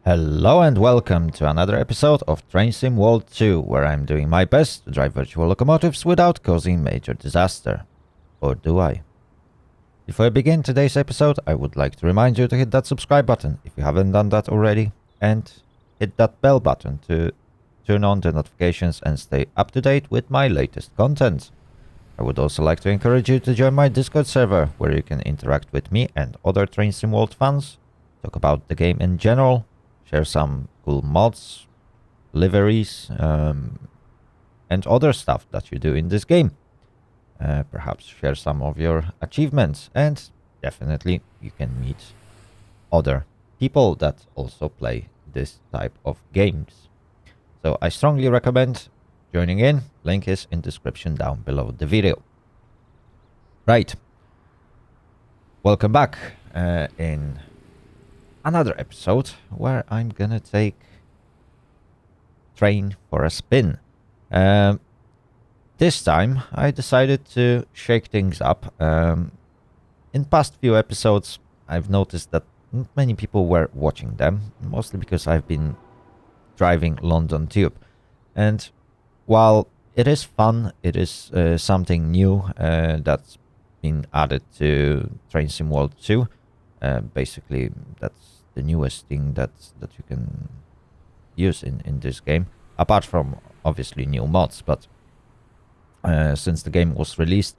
Hello and welcome to another episode of Train Sim World 2, where I'm doing my best to drive virtual locomotives without causing major disaster. Or do I? Before I begin today's episode, I would like to remind you to hit that subscribe button if you haven't done that already, and hit that bell button to turn on the notifications and stay up to date with my latest content. I would also like to encourage you to join my Discord server, where you can interact with me and other Train Sim World fans, talk about the game in general, share some cool mods, liveries, and other stuff that you do in this game. Perhaps share some of your achievements, and definitely you can meet other people that also play this type of games. So I strongly recommend joining in. Link is in description down below the video. Right. Welcome back in another episode where I'm gonna take train for a spin. This time I decided to shake things up. In past few episodes I've noticed that not many people were watching them, mostly because I've been driving London Tube. And while it is fun, it is something new that's been added to Train Sim World 2. Basically, that's the newest thing that you can use in this game, apart from obviously new mods. But since the game was released,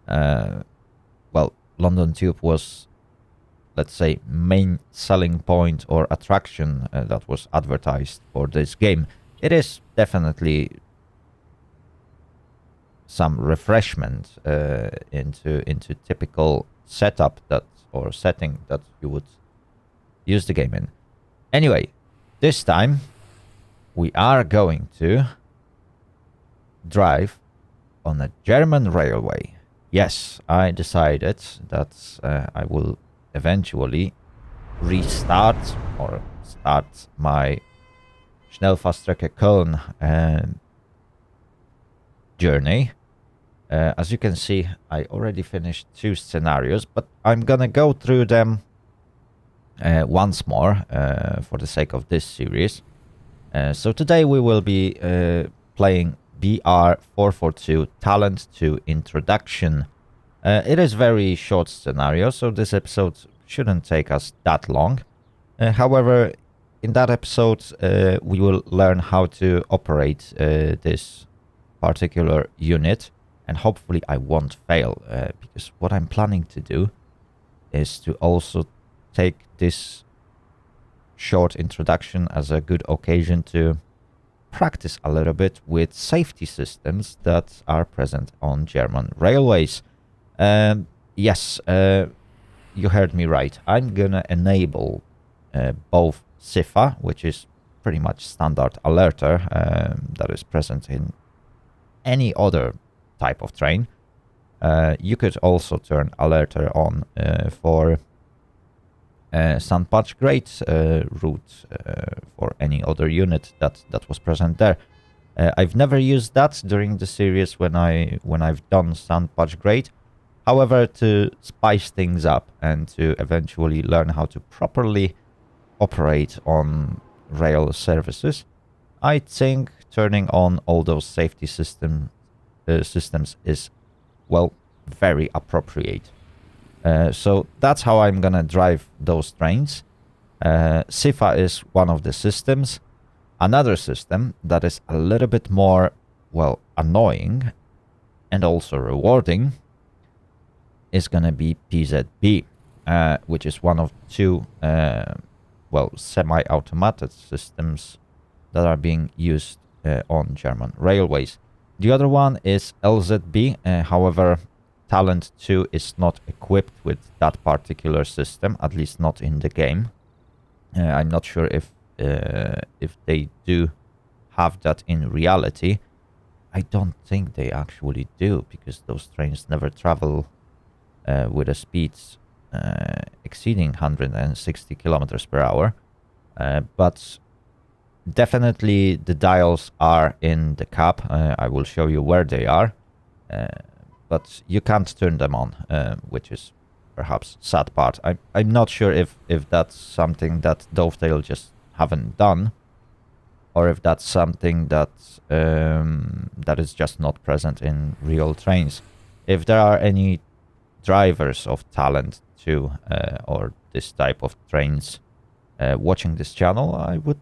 well, London Tube was, let's say, main selling point or attraction that was advertised for this game. It is definitely some refreshment into typical setup or setting that you would use the game in. Anyway, this time we are going to drive on a German railway. Yes, I decided that I will eventually restart or start my Schnellfahrstrecke Köln journey. As you can see, I already finished 2 scenarios, but I'm gonna go through them once more for the sake of this series. So today we will be playing BR442 Talent 2 Introduction. It is very short scenario, so this episode shouldn't take us that long. However, in that episode we will learn how to operate this particular unit, and hopefully I won't fail, because what I'm planning to do is to also take this short introduction as a good occasion to practice a little bit with safety systems that are present on German railways. Yes, you heard me right. I'm gonna enable both SIFA, which is pretty much standard alerter that is present in any other type of train. You could also turn alerter on for sandpatch grade route for any other unit that was present there. I've never used that during the series when I've done sandpatch grade. However, to spice things up and to eventually learn how to properly operate on rail services, I think turning on all those safety systems is, well, very appropriate. So that's how I'm gonna drive those trains. SIFA is one of the systems. Another system that is a little bit more, well, annoying and also rewarding is gonna be PZB, which is one of 2 well, semi-automated systems that are being used on German railways. The other one is LZB. However, Talent 2 is not equipped with that particular system, at least not in the game. I'm not sure if they do have that in reality. I don't think they actually do, because those trains never travel with a speeds exceeding 160 kilometers per hour. But definitely the dials are in the cab. I will show you where they are. But you can't turn them on, which is perhaps sad part. I'm not sure if that's something that Dovetail just haven't done, or if that's something that that is just not present in real trains. If there are any drivers of talent too, or this type of trains watching this channel, I would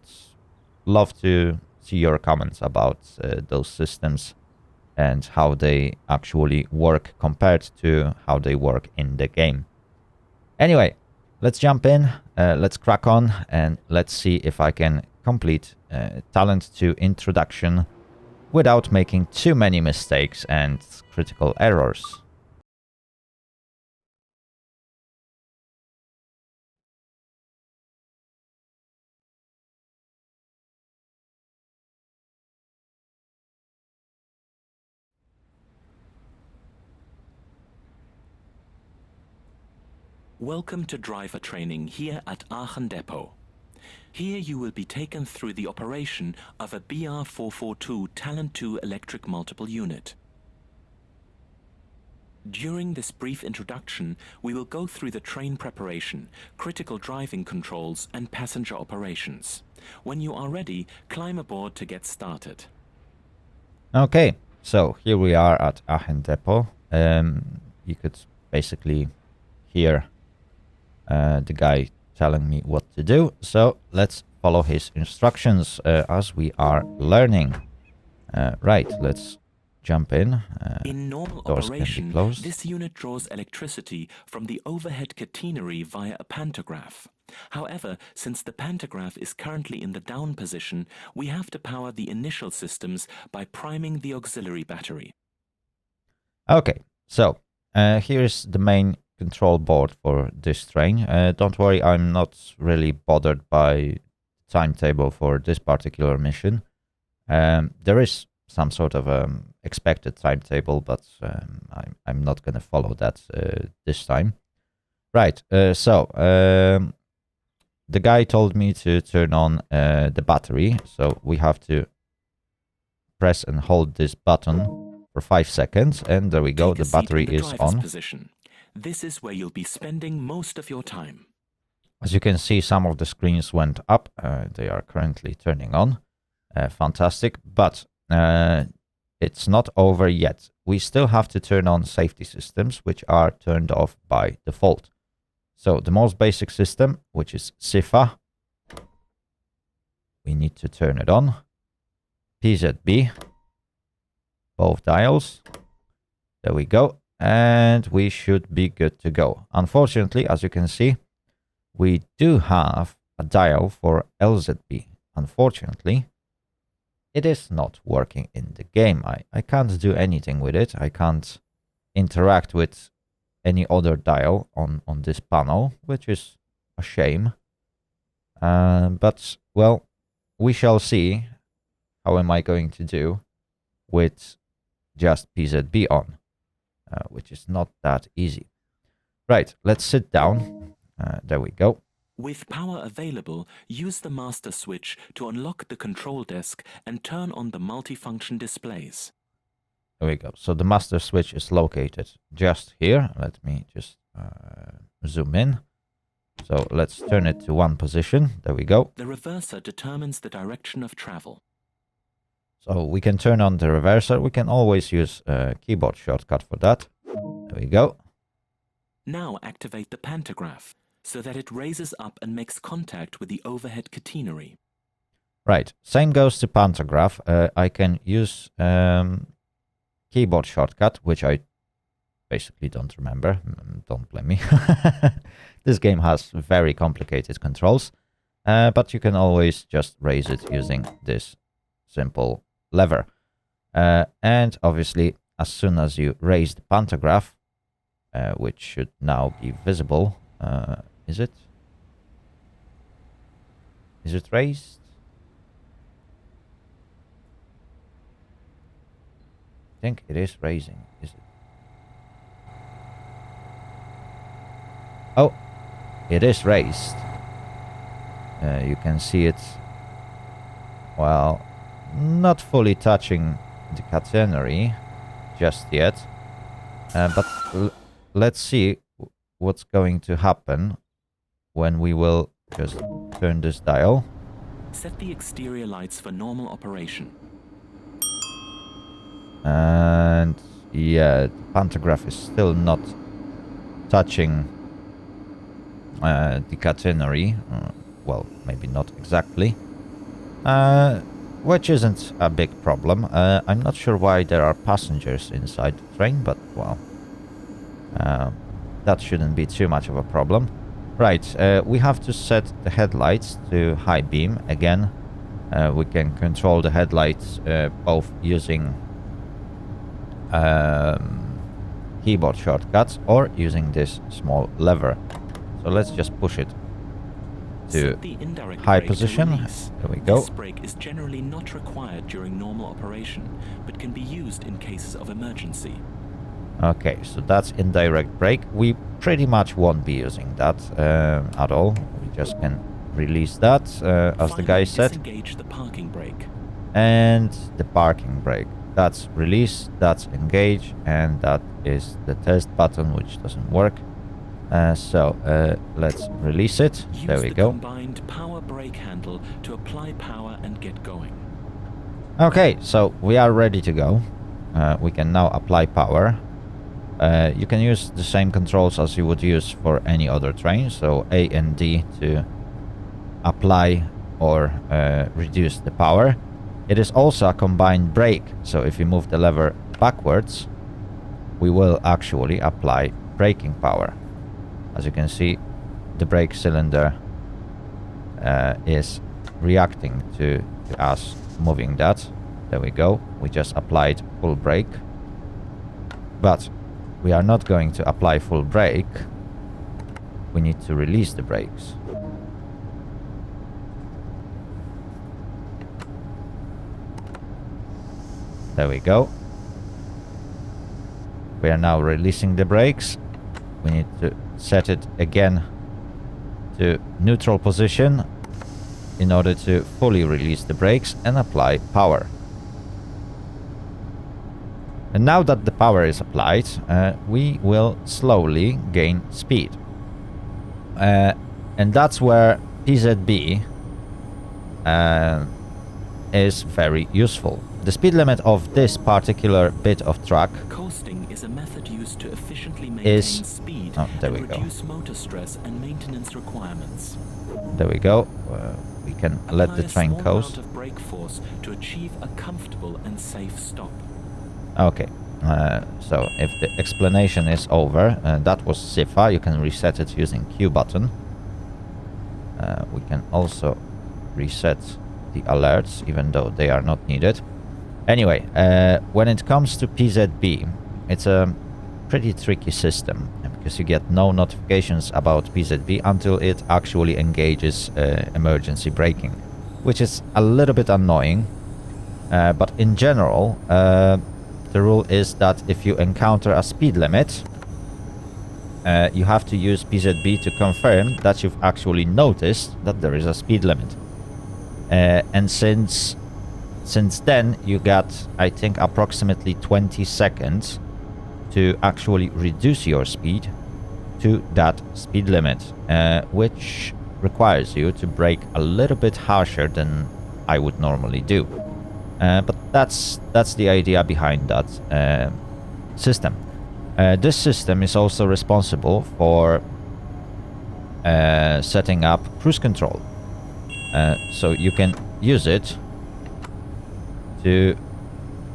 love to see your comments about those systems and how they actually work compared to how they work in the game. Anyway, let's jump in, let's crack on, and let's see if I can complete Talent 2 Introduction without making too many mistakes and critical errors. Welcome to driver training here at Aachen Depot. Here you will be taken through the operation of a BR442 Talent 2 electric multiple unit. During this brief introduction, we will go through the train preparation, critical driving controls and passenger operations. When you are ready, climb aboard to get started. Okay, so here we are at Aachen Depot. You could basically hear the guy telling me what to do. So let's follow his instructions as we are learning. Right, let's jump in. In normal Doors operation, can be closed. this unit draws electricity from the overhead catenary via a pantograph. However, since the pantograph is currently in the down position, we have to power the initial systems by priming the auxiliary battery. Okay, so here's the main control board for this train. Don't worry, I'm not really bothered by timetable for this particular mission. There is some sort of expected timetable, but I'm not going to follow that this time. Right, so the guy told me to turn on the battery, so we have to press and hold this button for 5 seconds, and there we go, the battery is on. Position. This is where you'll be spending most of your time. As you can see, some of the screens went up. They are currently turning on. Fantastic, but it's not over yet. We still have to turn on safety systems, which are turned off by default. So the most basic system, which is SIFA, we need to turn it on. PZB, both dials. There we go. And we should be good to go. Unfortunately, as you can see, we do have a dial for LZB. Unfortunately, it is not working in the game. I can't do anything with it. I can't interact with any other dial on this panel, which is a shame. But, well, we shall see how am I going to do with just PZB on. Which is not that easy. Right, let's sit down. There we go. With power available, use the master switch to unlock the control desk and turn on the multifunction displays. There we go. So the master switch is located just here. Let me just zoom in. So let's turn it to one position. There we go. The reverser determines the direction of travel. So we can turn on the reverser. We can always use a keyboard shortcut for that. There we go. Now activate the pantograph so that it raises up and makes contact with the overhead catenary. Right. Same goes to pantograph. I can use keyboard shortcut, which I basically don't remember. Don't blame me. This game has very complicated controls. But you can always just raise it using this simple lever. And obviously, as soon as you raise the pantograph, which should now be visible, is it? Is it raised? I think it is raising, is it? Oh, it is raised. You can see it, well, not fully touching the catenary just yet. But let's see what's going to happen when we will just turn this dial. Set the exterior lights for normal operation. And yeah, the pantograph is still not touching the catenary. Well, maybe not exactly. Which isn't a big problem. I'm not sure why there are passengers inside the train, but well, that shouldn't be too much of a problem. Right, we have to set the headlights to high beam. Again, we can control the headlights both using keyboard shortcuts or using this small lever. So let's just push it to high position. There we go. This brake is generally not required during normal operation, but can be used in cases of emergency. Okay, so that's indirect brake. We pretty much won't be using that at all. We just can release that, as the guy said. Disengage the parking brake. And the parking brake. That's release, that's engage, and that is the test button, which doesn't work. So let's release it. There we go. Use the combined power brake handle to apply power and get going. Okay, so we are ready to go. We can now apply power. You can use the same controls as you would use for any other train. So A and D to apply or reduce the power. It is also a combined brake. So if you move the lever backwards, we will actually apply braking power. As you can see, the brake cylinder is reacting to us moving that. There we go. We just applied full brake. But we are not going to apply full brake. We need to release the brakes. There we go. We are now releasing the brakes. We need to set it again to neutral position in order to fully release the brakes and apply power. And now that the power is applied, we will slowly gain speed. And that's where PZB is very useful. The speed limit of this particular bit of track coasting is a method used to efficiently maintain speed there we and go. reduce motor stress and maintenance requirements. There we go. We can let the train Apply a small coast. amount of brake force to achieve a comfortable and safe stop. Okay. So if the explanation is over, that was SIFA. You can reset it using Q button. We can also reset the alerts, even though they are not needed. Anyway, when it comes to PZB, it's a pretty tricky system because you get no notifications about PZB until it actually engages emergency braking, which is a little bit annoying. But in general, the rule is that if you encounter a speed limit, you have to use PZB to confirm that you've actually noticed that there is a speed limit. And since then, you got, I think, approximately 20 seconds to actually reduce your speed to that speed limit, which requires you to brake a little bit harsher than I would normally do. But that's the idea behind that system. This system is also responsible for setting up cruise control. So you can use it to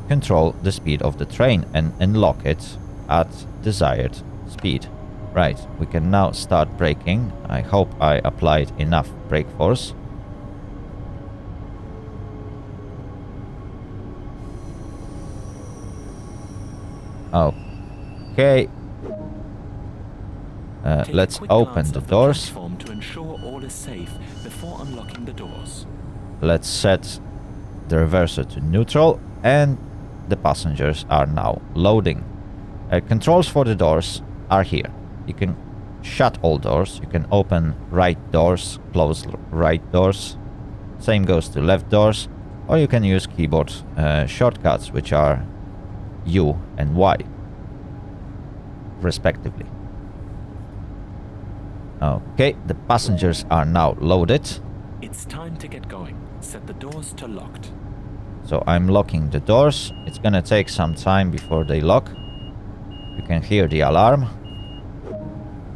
control the speed of the train and unlock it at desired speed. Right, we can now start braking. I hope I applied enough brake force. Okay. Let's open the doors. To ensure all is safe before unlocking the doors. Let's set the reverser to neutral, and the passengers are now loading. Controls for the doors are here. You can shut all doors. You can open right doors, close right doors. Same goes to left doors. Or you can use keyboard shortcuts, which are U and Y, respectively. Okay, the passengers are now loaded. It's time to get going. Set the doors to locked. So I'm locking the doors. It's gonna take some time before they lock. You can hear the alarm.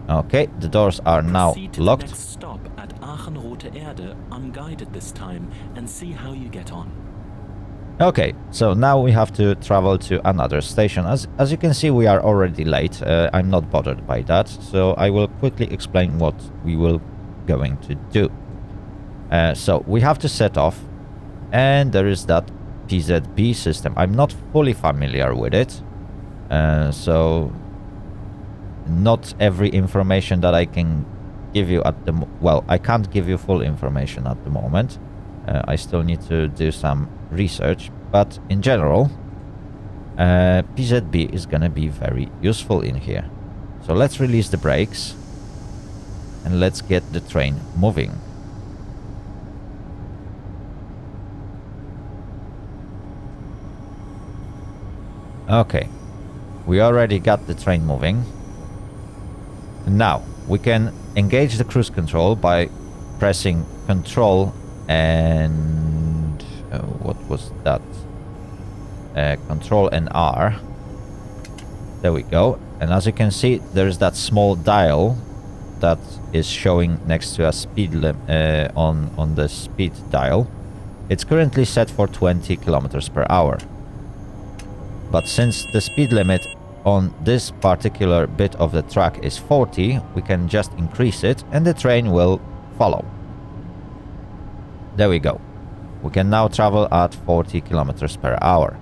Okay, the doors are now Proceed to locked. the next stop at Aachen-Rote Erde, unguided this time, and see how you get on. Okay, so now we have to travel to another station. As you can see, we are already late. I'm not bothered by that, so I will quickly explain what we will going to do. So we have to set off, and there is that PZB system. I'm not fully familiar with it, so not every information that I can give you at the well, I can't give you full information at the moment. I still need to do some research, but in general, PZB is gonna be very useful in here. So let's release the brakes and let's get the train moving. Okay, we already got the train moving. Now we can engage the cruise control by pressing Control and what was that? Control and R. There we go. And as you can see, there's that small dial that is showing next to a speed limit on the speed dial. It's currently set for 20 kilometers per hour. But since the speed limit on this particular bit of the track is 40, we can just increase it and the train will follow. There we go. We can now travel at 40 kilometers per hour.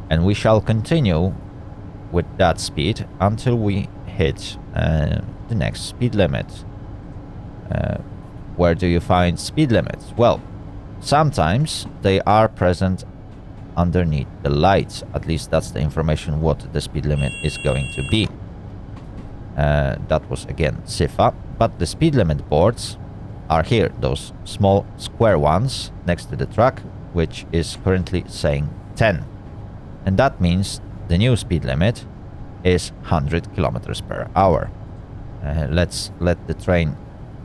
And we shall continue with that speed until we hit the next speed limit. Where do you find speed limits? Well, sometimes they are present underneath the lights. At least that's the information what the speed limit is going to be. That was again SIFA. But the speed limit boards are here, those small square ones next to the track, which is currently saying 10. And that means the new speed limit is 100 kilometers per hour. Let's let the train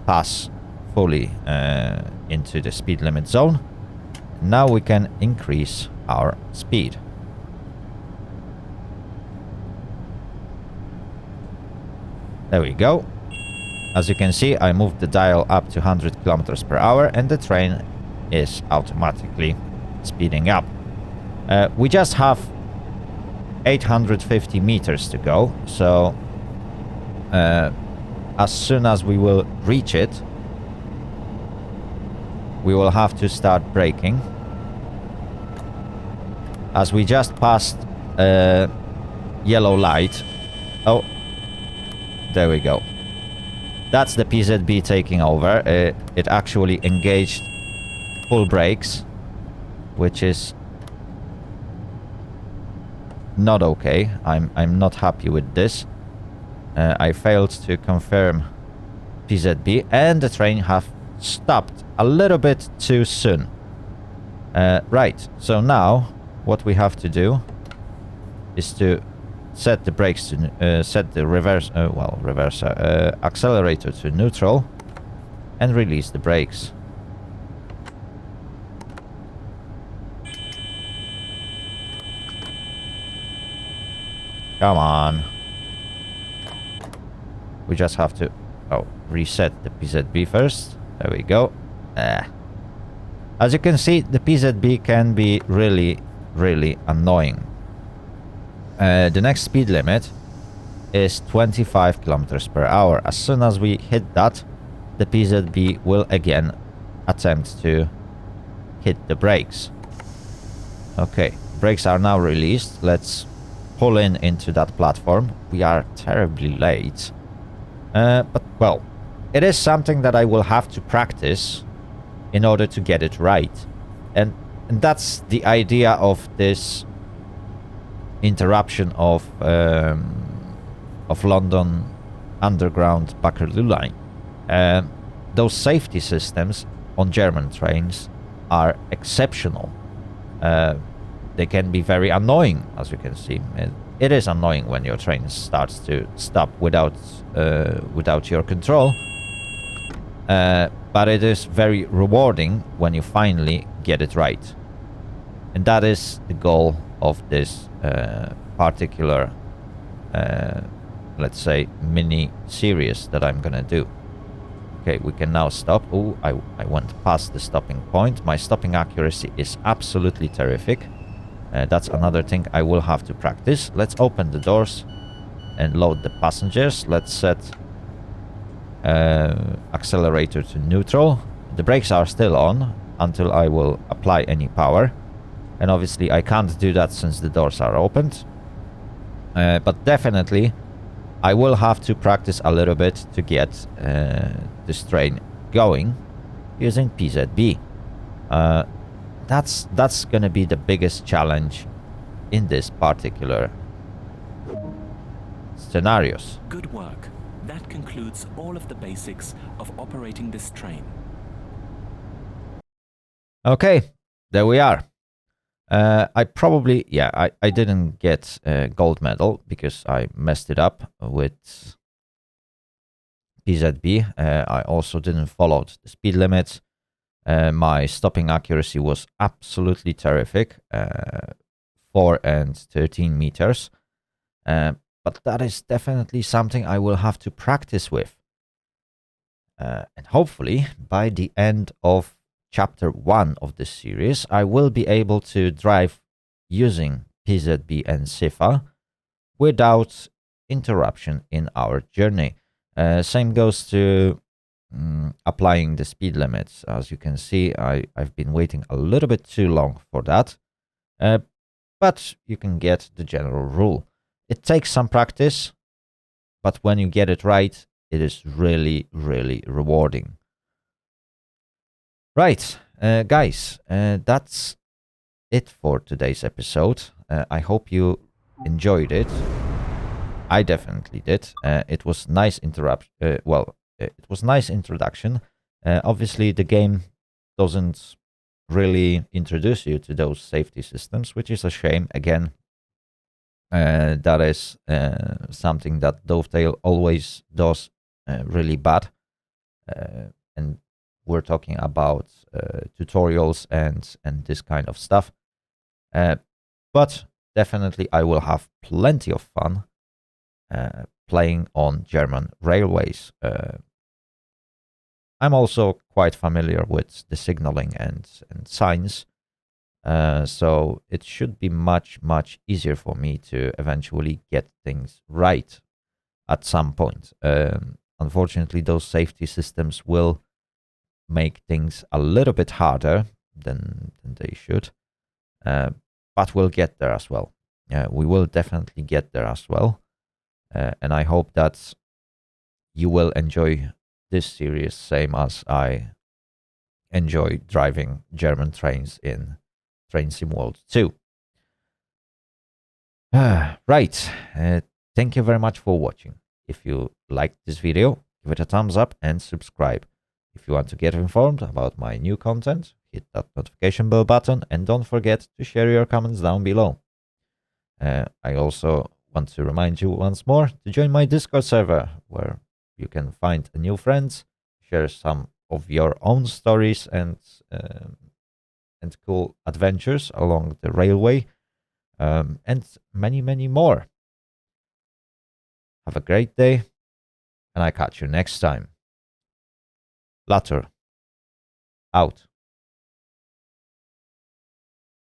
pass fully into the speed limit zone. Now we can increase our speed. There we go. As you can see, I moved the dial up to 100 kilometers per hour and the train is automatically speeding up. We just have 850 meters to go, so as soon as we will reach it, we will have to start braking. As we just passed a yellow light. Oh, there we go. That's the PZB taking over. It actually engaged full brakes, which is not okay. I'm not happy with this. I failed to confirm PZB, and the train have stopped a little bit too soon. Right, so now what we have to do is to set the brakes to set the accelerator to neutral and release the brakes. Come on. We just have to reset the PZB first. There we go. As you can see, the PZB can be really annoying. The next speed limit is 25 kilometers per hour. As soon as we hit that, the PZB will again attempt to hit the brakes. Okay, brakes are now released. Let's pull into that platform. We are terribly late. But, well, it is something that I will have to practice in order to get it right. And that's the idea of this interruption of London Underground Bakerloo line. Those safety systems on German trains are exceptional. They can be very annoying, as you can see. It is annoying when your train starts to stop without your control. but it is very rewarding when you finally get it right. And that is the goal of this particular, let's say, mini series that I'm gonna do. Okay, we can now stop. Oh, I went past the stopping point. My stopping accuracy is absolutely terrific. That's another thing I will have to practice. Let's open the doors and load the passengers. Let's set accelerator to neutral. The brakes are still on until I will apply any power. And obviously I can't do that since the doors are opened. But definitely I will have to practice a little bit to get this train going using PZB. That's gonna be the biggest challenge in this particular scenarios. Good work. That concludes all of the basics of operating this train. Okay, there we are. I probably, yeah, I didn't get a gold medal because I messed it up with PZB. I also didn't follow the speed limits. My stopping accuracy was absolutely terrific, 4 and 13 meters. But that is definitely something I will have to practice with. And hopefully, by the end of Chapter 1 of this series, I will be able to drive using PZB and SIFA without interruption in our journey. Same goes to applying the speed limits. As you can see, I've been waiting a little bit too long for that. But you can get the general rule. It takes some practice, but when you get it right, it is really, really rewarding. Right, guys, that's it for today's episode. I hope you enjoyed it. I definitely did. It was nice it was nice introduction. Obviously, the game doesn't really introduce you to those safety systems, which is a shame. Again, that is something that Dovetail always does really bad. And we're talking about tutorials and this kind of stuff. But definitely I will have plenty of fun playing on German railways. I'm also quite familiar with the signaling and signs, so it should be much easier for me to eventually get things right at some point. Unfortunately, those safety systems will make things a little bit harder than they should, but we'll get there as well. We will definitely get there as well, and I hope that you will enjoy this series same as I enjoy driving German trains in Train Sim World 2. Right, thank you very much for watching. If you liked this video, give it a thumbs up and subscribe. If you want to get informed about my new content, hit that notification bell button and don't forget to share your comments down below. I also want to remind you once more to join my Discord server, where you can find new friends, share some of your own stories and cool adventures along the railway, and many more. Have a great day, and I catch you next time. Later. Out.